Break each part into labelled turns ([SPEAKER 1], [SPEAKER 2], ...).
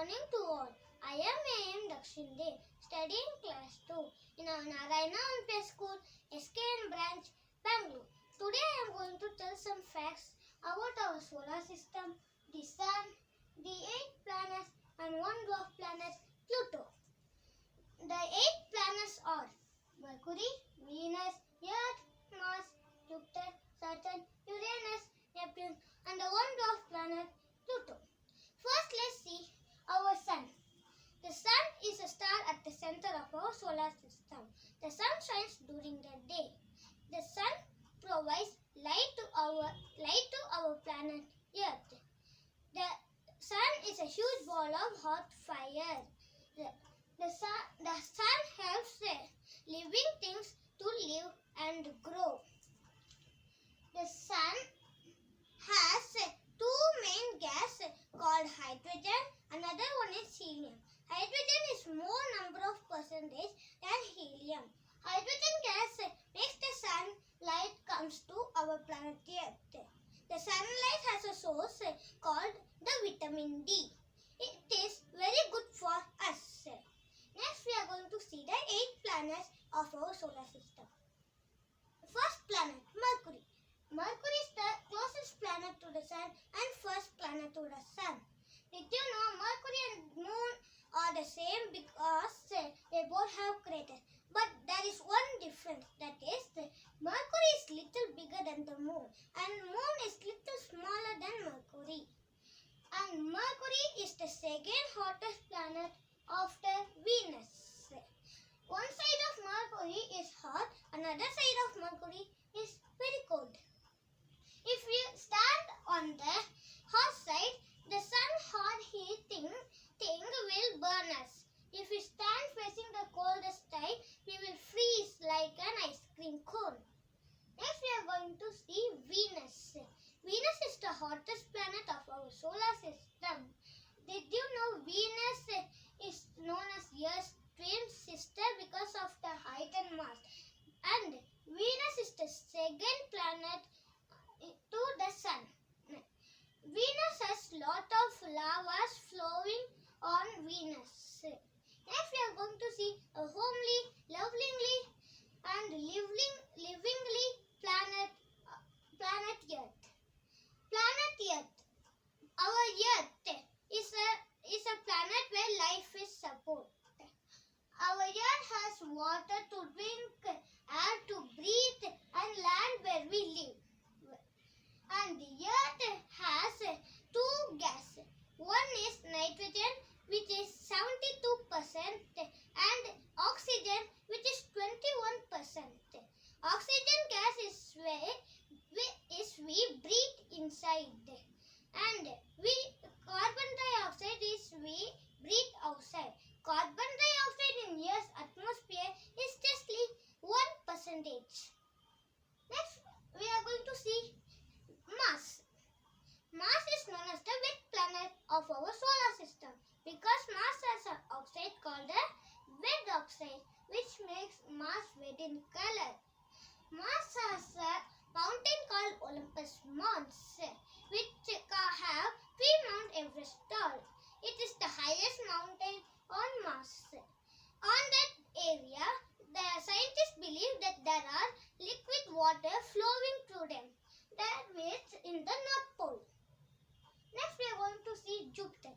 [SPEAKER 1] morning to all. I am Dakshin, studying class 2 in our Narayana Unpaid School, SKN branch, Bangalore. Today I am going to tell some facts about our solar system, the Sun, the 8 planets and one dwarf planet, Pluto. The 8 planets are Mercury, Venus, Earth, Mars, Jupiter, Saturn, Uranus, Neptune and the one dwarf planet, Pluto. First, let's see our Sun. The Sun is a star at the center of our solar system. The Sun shines during the day. The Sun provides light to our planet Earth. The Sun is a huge ball of hot fire. The sun helps living things to live and grow. The Sun has two main gases called hydrogen. Another one is helium. Hydrogen is more number of percentage than helium. Hydrogen gas makes the sunlight comes to our planet Earth. The sunlight has a source called the vitamin D. It is very good for us. Next, we are going to see the 8 planets of our solar system. First planet, Mercury. Mercury is the closest planet to the Sun and first planet to the Sun. Did you know Mercury and Moon are the same because they both have craters? But there is one difference, that is Mercury is little bigger than the Moon and Moon is little smaller than Mercury. And Mercury is the second hottest planet after Venus. One side of Mercury is hot, another side of Mercury is very cold. If we stand on the hot side, the sun hot heat thing will burn us. If we stand facing the coldest side, we will freeze like an ice cream cone. Next, we are going to see Venus. Venus is the hottest planet of our solar system. Did you know Venus is known as Earth's twin sister because of the height and mass? And Venus is the second planet to the Sun. Venus has lot of lavas flowing on Venus. Next, we are going to see a homely, lovingly and livingly planet Earth. Planet Earth. Our Earth is a planet where life is supported. Our Earth has water to drink, air to breathe and land where we live. And the Earth has two gases. One is nitrogen, which is 72%, and oxygen, which is 21%. Oxygen gas is we breathe inside, and carbon dioxide is we breathe outside. Carbon dioxide in Earth's atmosphere is just 1%. Next, we are going to see Mars. Mars is known as the wet planet of our solar system because Mars has an oxide called a wet oxide, which makes Mars wet in color. Mars has a mountain called Olympus Mons, which have 3 Mount Everest tall. It is the highest mountain on Mars. On that area, the scientists believe that there are liquid water flowing through them. That means in the North Pole. Next, we are going to see Jupiter.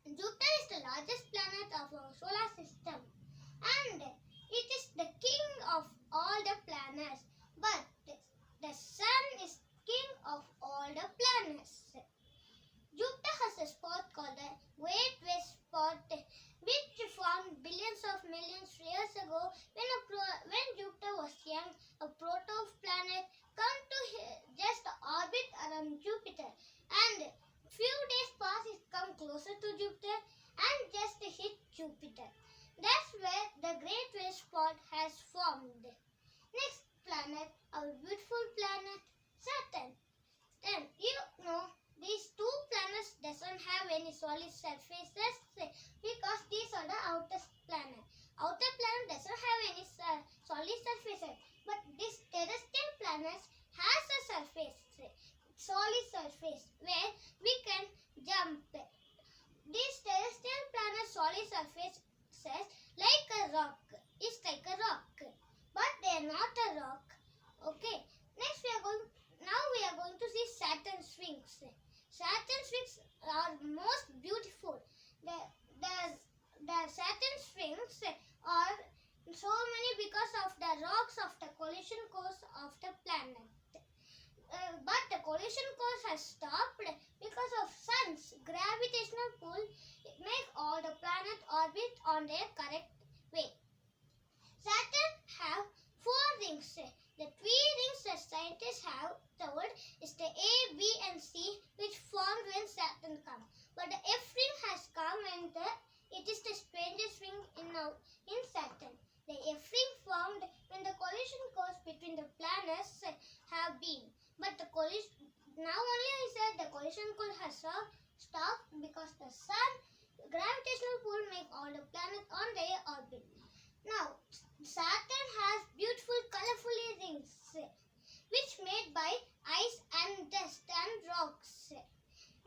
[SPEAKER 1] Jupiter is the largest planet of our solar system and it is the king of all the planets. But the Sun is king of all the planets. Jupiter has a spot called the Great Red Spot, which formed billions of millions years ago when Jupiter was young. A proto-planet come to just orbit around Jupiter, and few days pass, it come closer to Jupiter and just hit Jupiter. That's where the Great Red Spot has formed. Next planet, our beautiful planet Saturn. Then you know these two planets doesn't have any solid surfaces because these are the outer planet. Outer planet doesn't have any solid surfaces, but this terrestrial planet has a surface, solid surface where we can jump. These terrestrial Earth's surface says like a rock. It's like a rock, but they are not a rock. Okay. Next we are going to see Saturn's rings. Saturn's rings are most beautiful. The Saturn's rings are so many because of the rocks of the collision course of the planet. But the collision course has stopped because of Sun's gravitational pull. It makes all the planets orbit on their correct way. Saturn have 4 rings. The 3 rings that scientists have told is the A, B and C, which formed when Saturn came. But the F ring has come and it is the strangest ring in Saturn. The F ring formed when the collision course between the planets have been. But the collision, now only I said the collision course has stopped because the Sun gravitational pull make all the planets on their orbit. Now, Saturn has beautiful colorful rings which made by ice and dust and rocks.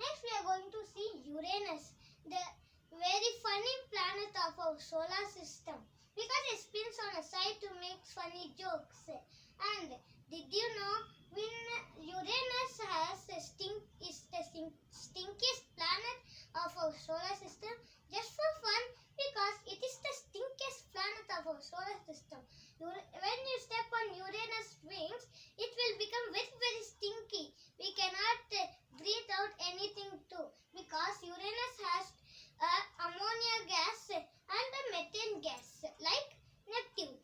[SPEAKER 1] Next we are going to see Uranus, the very funny planet of our solar system because it spins on a side to make funny jokes. And did you know when Uranus is the stinkiest planet of our solar system? Just for fun, because it is the stinkiest planet of our solar system. When you step on Uranus wings, it will become very very stinky. We cannot breathe out anything too because Uranus has ammonia gas and a methane gas like Neptune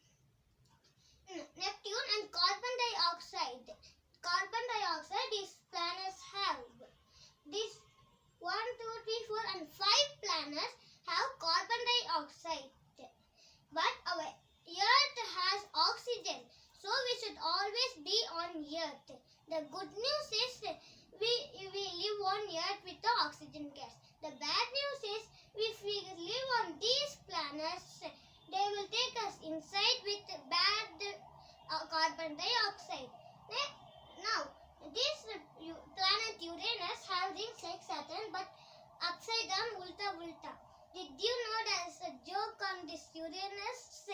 [SPEAKER 1] and carbon dioxide. Carbon dioxide these planets have. These 1, 2, 3, 4 and 5 planets have carbon dioxide. But our Earth has oxygen, so we should always be on Earth. The good news is we live on Earth with the oxygen gas. The bad news is if we live on these planets, they will take us inside with bad carbon dioxide. Now, this planet Uranus have rings like Saturn but upside down, ulta. Did you know there is a joke on this Uranus?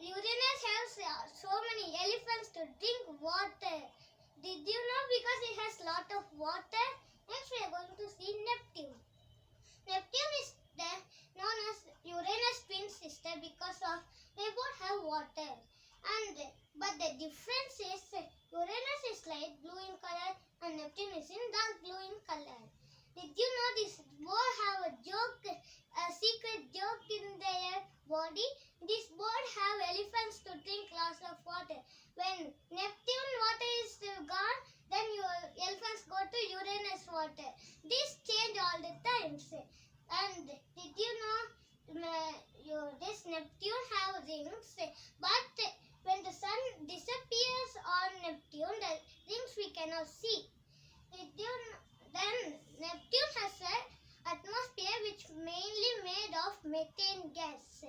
[SPEAKER 1] Uranus has so many elephants to drink water. Did you know? Because it has lot of water. Next we are going to see Neptune. Neptune is known as Uranus twin sister because of they both have water. But the difference is Uranus is light blue in color and Neptune is in dark blue in color. Did you know this both have a secret joke in their body? This boat have elephants to drink lots of water. When Neptune water is gone, then your elephants go to Uranus water. This change all the times. And did you know this Neptune have rings? But when the sun disappears on Neptune, the rings we cannot see. Then Neptune has an atmosphere which mainly made of methane gas.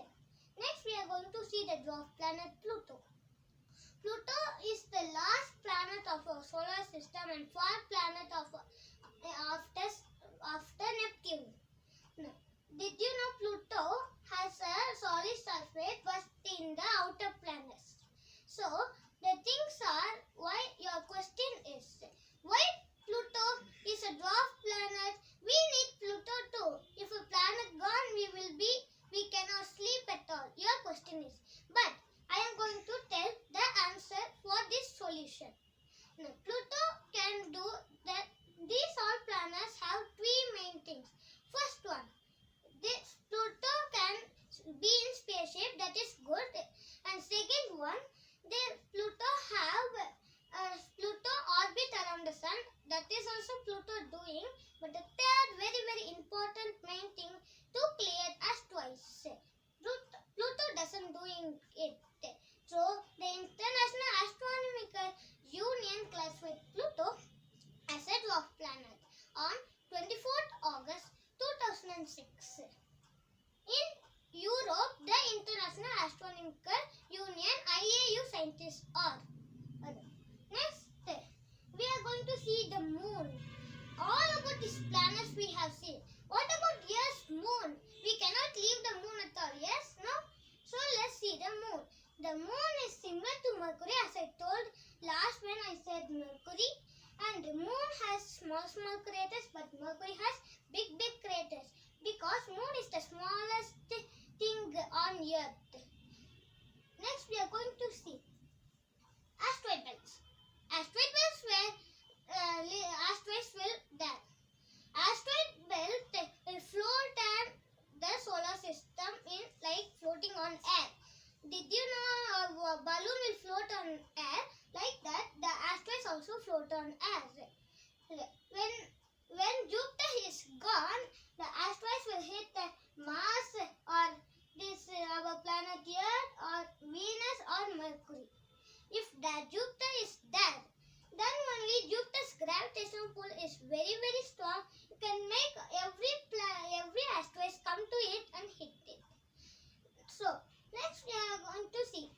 [SPEAKER 1] Next we are going to see the dwarf planet Pluto. Pluto is the last planet of our solar system and fourth planet after Neptune. Did you know Pluto has a solid surface but in the outer planets? So the things are why your question is why Pluto is a dwarf planet. We need Pluto too. If a planet gone, we cannot sleep at all. Your question is, but I am going to tell the answer for this solution. Now, Pluto can do that. These all planets have 3 main things. First one, this Pluto can be in spaceship, that is good. And second one, Pluto orbit around the sun, that is also Pluto doing. But the third very important main thing to clear us twice. Pluto doesn't doing it. So the International Astronomical Union classified Pluto as a dwarf planet on 24th August 2006. In Europe, the International Astronomical Union IAU scientists are. Next, we are going to see the moon. All about these planets we have seen. What about Earth's moon? We cannot leave the the smallest thing on Earth. Next, we are going to see asteroid belts. Asteroid belts where asteroids will die. Asteroid belt will float and the solar system in like floating on air. Did you know a balloon will float on air? Like that, the asteroids also float on air. When Jupiter is gone, the asteroids will hit Mars or this our planet Earth or Venus or Mercury. If the Jupiter is there, then only Jupiter's gravitational pull is very very strong. You can make every asteroid come to it and hit it. So next we are going to see.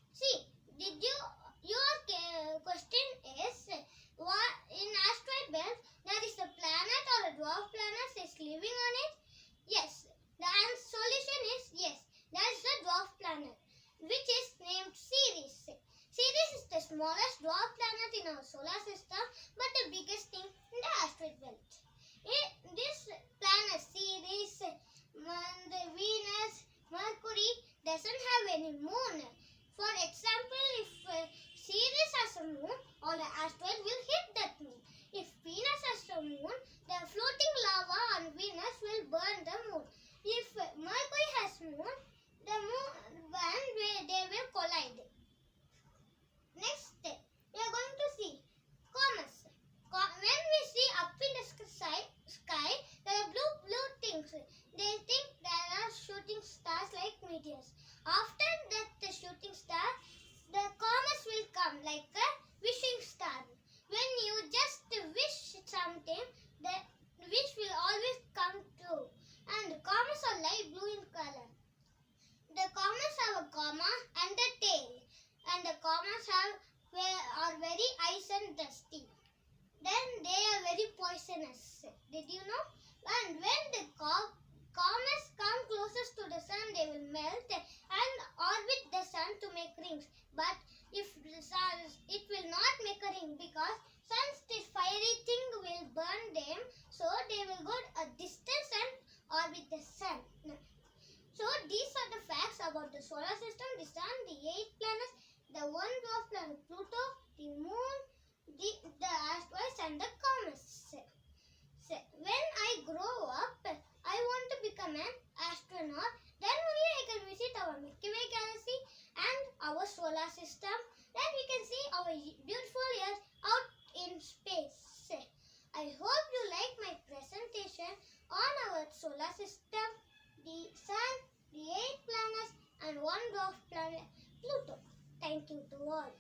[SPEAKER 1] Did you your question is what in asteroid belt there is a planet or a dwarf planet is living on it? Yes. The solution is yes. There is a dwarf planet which is named Ceres. Ceres is the smallest dwarf planet in our solar system, but the biggest thing in the asteroid belt. This planet Ceres, Venus, Mercury doesn't have any moon. For example, if Ceres has a moon, all the asteroid will hit that moon. If Venus has a moon, the floating lava on Venus will burn the moon. If Mercury has moon, the moon and they will collide. Next, we are going to see comets. When we see up in the sky, there are blue things. They think there are shooting stars like meteors. After that, the shooting star, the comets will come like a wishing star. When you just wish something, the wish will always come true. And the comets are light blue in color. The comets have a comma and a tail. And the comets are very ice and dusty. Then they are very poisonous. Did you know? And when the comets come closest to the sun, they will melt and orbit the sun to make rings. But if the sun, it will not make a ring because sun's this fiery thing will burn them. So they will go a distance and orbit the sun. So these are the facts about the solar system, the sun, the 8 planets, the one dwarf planet Pluto, the moon, the asteroids and the comets. When I grow up, I want to become an astronaut. Then only I can visit our Milky Way galaxy and our solar system. Then we can see our beautiful Earth out in space. I hope you like my presentation on our solar system, the sun, the 8 planets and one dwarf planet Pluto. Thank you to all.